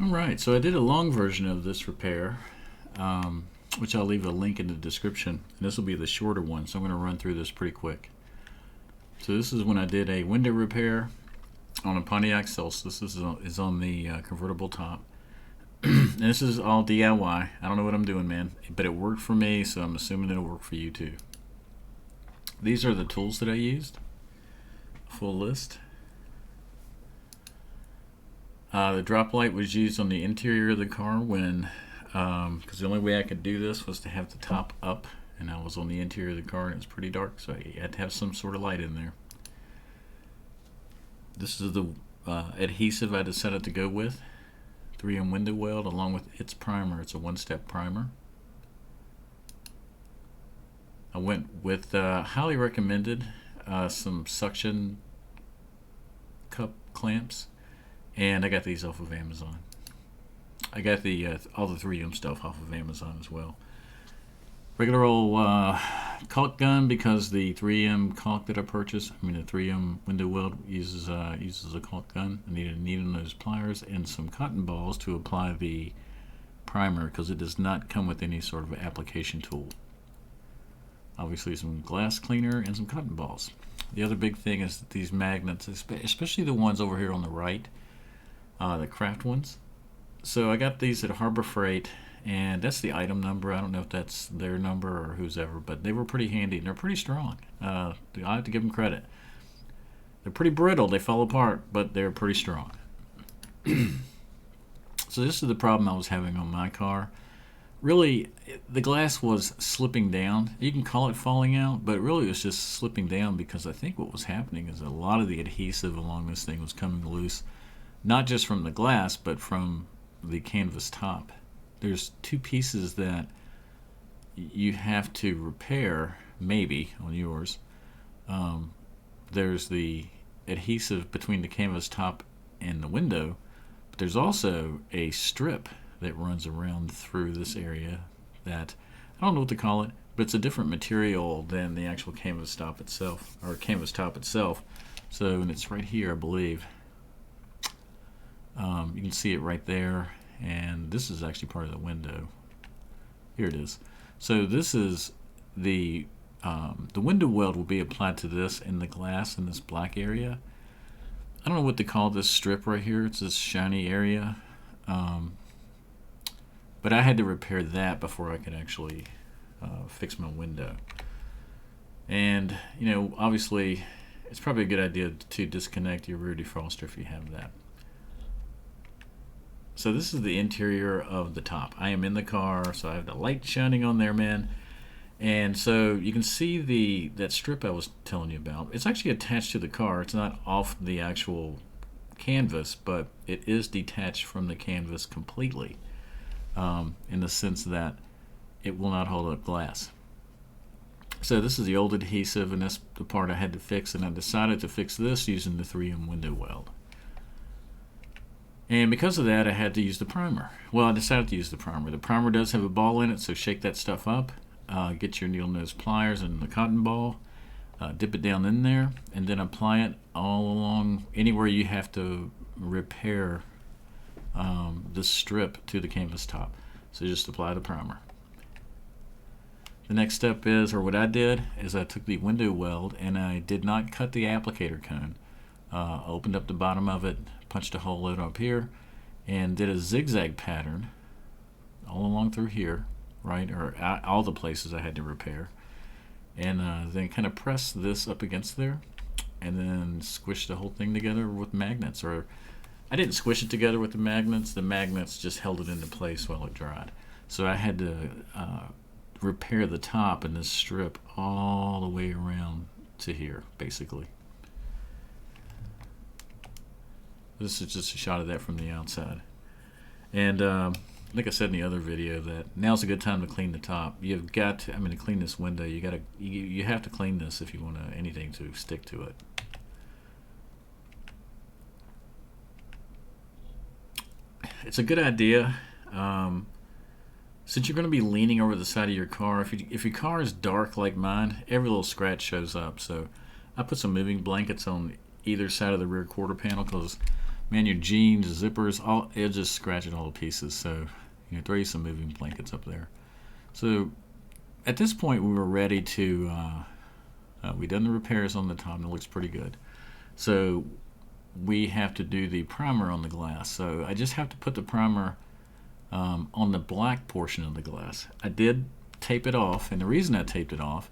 Alright, so I did a long version of this repair, which I'll leave a link in the description. And this will be the shorter one, so I'm going to run through this pretty quick. So this is when I did a window repair on a Pontiac Solstice. This is on the convertible top. And this is all DIY. I don't know what I'm doing, man, but it worked for me, so I'm assuming it'll work for you too. These are the tools that I used. Full list. The drop light was used on the interior of the car when, because the only way I could do this was to have the top up, and I was on the interior of the car and it's pretty dark, so I had to have some sort of light in there. This is the adhesive I decided to go with, 3M window weld along with its primer. It's a one-step primer. I went with highly recommended some suction cup clamps. And I got these off of Amazon. I got the all the 3M stuff off of Amazon as well. Regular old caulk gun, because the 3M caulk that I purchased, the 3M window weld uses a caulk gun. I needed a needle nose pliers and some cotton balls to apply the primer, because it does not come with any sort of application tool. Obviously some glass cleaner and some cotton balls. The other big thing is that these magnets, especially the ones over here on the right, the craft ones. So I got these at Harbor Freight, and that's the item number. I don't know if that's their number or whose ever, but they were pretty handy and they're pretty strong. I have to give them credit. They're pretty brittle, they fall apart, but they're pretty strong. So this is the problem I was having on my car. Really, the glass was slipping down. You can call it falling out, but really it was just slipping down, because I think what was happening is a lot of the adhesive along this thing was coming loose. Not just from the glass, but from the canvas top. There's two pieces that you have to repair, maybe, on yours. There's the adhesive between the canvas top and the window, but there's also a strip that runs around through this area that, I don't know what to call it, but it's a different material than the actual canvas top itself, or canvas top itself. So, and it's right here, I believe. You can see it right there, and this is actually part of the window. Here it is. So this is the window weld will be applied to this in the glass in this black area. I don't know what to call this strip right here. It's this shiny area, but I had to repair that before I could actually fix my window. And obviously, it's probably a good idea to disconnect your rear defroster if you have that. So this is the interior of the top. I am in the car, so I have the light shining on there, man. And so you can see that strip I was telling you about. It's actually attached to the car. It's not off the actual canvas, but it is detached from the canvas completely, in the sense that it will not hold up glass. So this is the old adhesive, and that's the part I had to fix, and I decided to fix this using the 3M window weld. And because of that, I had to use the primer. Well, I decided to use the primer. The primer does have a ball in it, so shake that stuff up. Get your needle nose pliers and the cotton ball. Dip it down in there, and then apply it all along anywhere you have to repair this strip to the canvas top. So just apply the primer. The next step is, or what I did, is I took the window weld and I did not cut the applicator cone. Opened up the bottom of it, punched a hole in up here, and did a zigzag pattern all along through here, right, or all the places I had to repair, and then kind of press this up against there, and then squish the whole thing together with magnets. Or I didn't squish it together with the magnets just held it into place while it dried. So I had to repair the top in this strip all the way around to here, basically. This is just a shot of that from the outside. And like I said in the other video, that now's a good time to clean the top. You've got to, to clean this window. You have to clean this if you want anything to stick to it. It's a good idea. Since you're going to be leaning over the side of your car, if your car is dark like mine, every little scratch shows up. So I put some moving blankets on either side of the rear quarter panel, because man, your jeans, zippers, all it'll just scratch it all to pieces. So, throw you some moving blankets up there. So at this point, we were ready to. We done the repairs on the top, and it looks pretty good. So we have to do the primer on the glass. So I just have to put the primer on the black portion of the glass. I did tape it off, and the reason I taped it off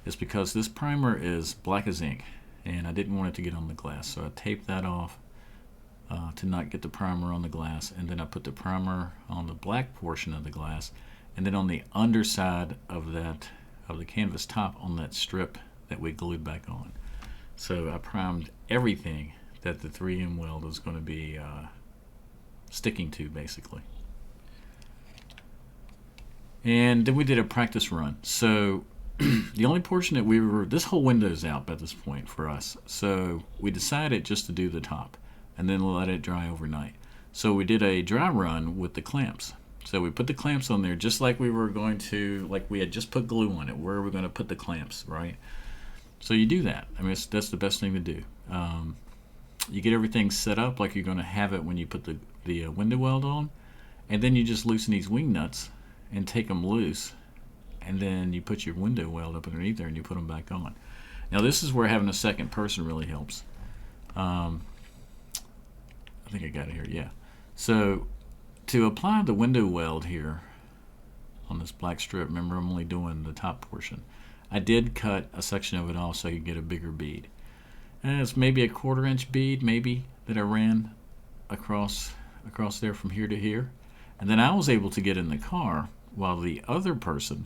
is because this primer is black as ink, and I didn't want it to get on the glass. So I taped that off to not get the primer on the glass, and then I put the primer on the black portion of the glass, and then on the underside of the canvas top on that strip that we glued back on. So I primed everything that the 3M weld is going to be sticking to, basically. And then we did a practice run. So the only portion that this whole window's out by this point for us. So we decided just to do the top and then let it dry overnight. So we did a dry run with the clamps. So we put the clamps on there just like we were going to, like we had just put glue on it. Where are we going to put the clamps, right? So you do that. I mean, that's the best thing to do. You get everything set up like you're going to have it when you put the window weld on, and then you just loosen these wing nuts and take them loose, and then you put your window weld up underneath there and you put them back on. Now this is where having a second person really helps. I think I got it here, yeah. So to apply the window weld here on this black strip, remember I'm only doing the top portion. I did cut a section of it off so I could get a bigger bead. And it's maybe a 1/4 inch bead, maybe, that I ran across there from here to here. And then I was able to get in the car while the other person,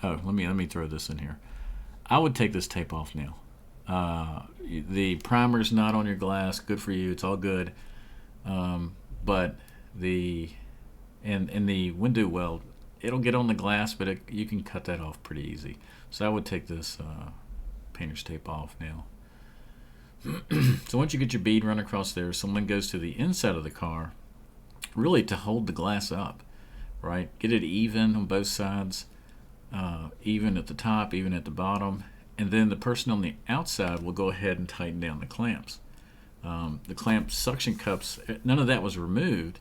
let me throw this in here. I would take this tape off now. The primer's not on your glass, good for you, it's all good. But the window weld, it'll get on the glass, but you can cut that off pretty easy. So I would take this painter's tape off now. So once you get your bead run across there, someone goes to the inside of the car, really to hold the glass up, right? Get it even on both sides, even at the top, even at the bottom, and then the person on the outside will go ahead and tighten down the clamps. The clamp suction cups, none of that was removed,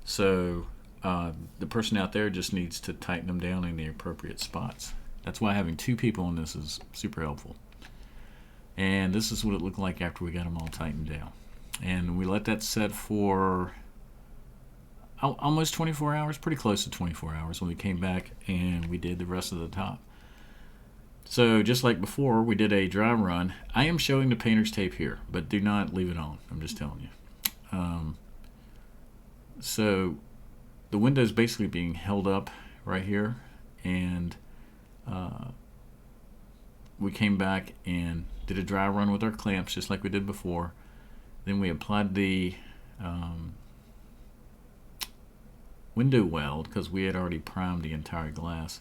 so the person out there just needs to tighten them down in the appropriate spots. That's why having two people on this is super helpful. And this is what it looked like after we got them all tightened down. And we let that set for almost 24 hours, pretty close to 24 hours when we came back and we did the rest of the top. So just like before, we did a dry run. I am showing the painter's tape here, but do not leave it on. I'm just telling you. So the window's basically being held up right here, and we came back and did a dry run with our clamps just like we did before. Then we applied the window weld because we had already primed the entire glass.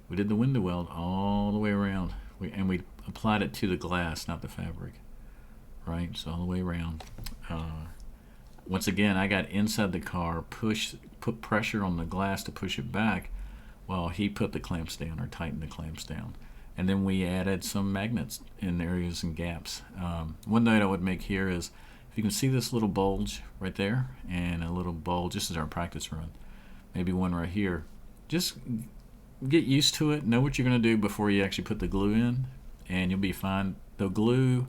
We did the window weld all the way around, and we applied it to the glass, not the fabric, right? So all the way around. Once again, I got inside the car, put pressure on the glass to push it back while he put the clamps down or tightened the clamps down. And then we added some magnets in areas and gaps. One note I would make here is, if you can see this little bulge right there, and a little bulge, this is our practice run, maybe one right here, just get used to it, know what you're going to do before you actually put the glue in, and you'll be fine. The glue,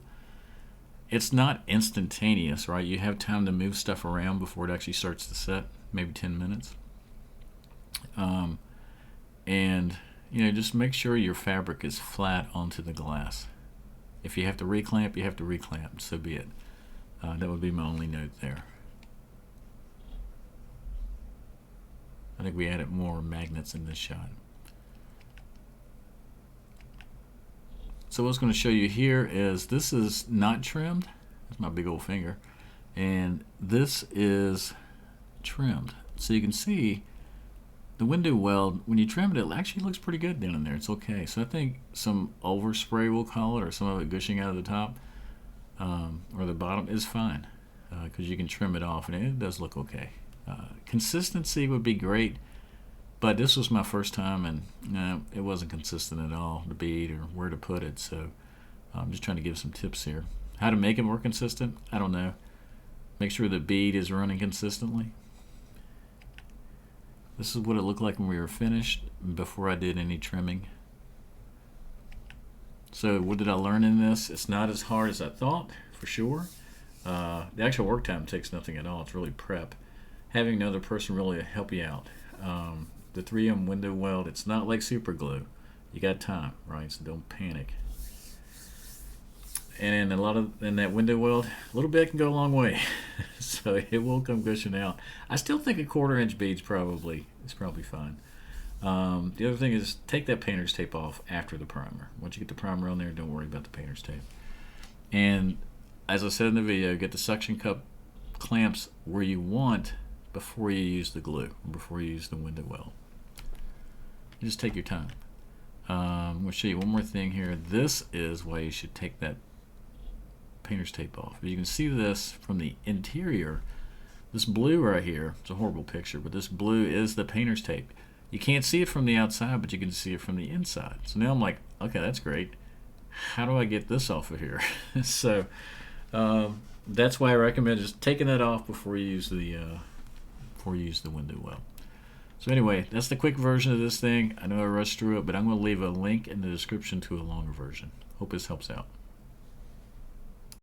it's not instantaneous, right? You have time to move stuff around before it actually starts to set, maybe 10 minutes. And just make sure your fabric is flat onto the glass. If you have to reclamp, you have to reclamp, so be it. That would be my only note there. I think we added more magnets in this shot. So what I was going to show you here is, this is not trimmed. That's my big old finger. And this is trimmed. So you can see the window weld, when you trim it, it actually looks pretty good down in there. It's okay. So I think some overspray, we'll call it, or some of it gushing out of the top or the bottom is fine, because you can trim it off and it does look okay. Consistency would be great, but this was my first time, and it wasn't consistent at all, the bead or where to put it. So I'm just trying to give some tips here. How to make it more consistent, I don't know. Make sure the bead is running consistently. This is what it looked like when we were finished before I did any trimming. So what did I learn in this? It's not as hard as I thought, for sure. The actual work time takes nothing at all. It's really prep. Having another person really help you out. The 3M window weld, it's not like super glue. You got time, right? So don't panic. And in that window weld, a little bit can go a long way. So it will come gushing out. I still think a 1/4 inch bead's probably fine. The other thing is take that painter's tape off after the primer. Once you get the primer on there, don't worry about the painter's tape. And as I said in the video, get the suction cup clamps where you want before you use the glue, before you use the window weld. You just take your time. I'm going to show you one more thing here. This is why you should take that painter's tape off. You can see this from the interior. This blue right here, it's a horrible picture, but this blue is the painter's tape. You can't see it from the outside, but you can see it from the inside. So now I'm like, okay, that's great. How do I get this off of here? So that's why I recommend just taking that off before you use the window weld. So anyway, that's the quick version of this thing. I know I rushed through it, but I'm going to leave a link in the description to a longer version. Hope this helps out.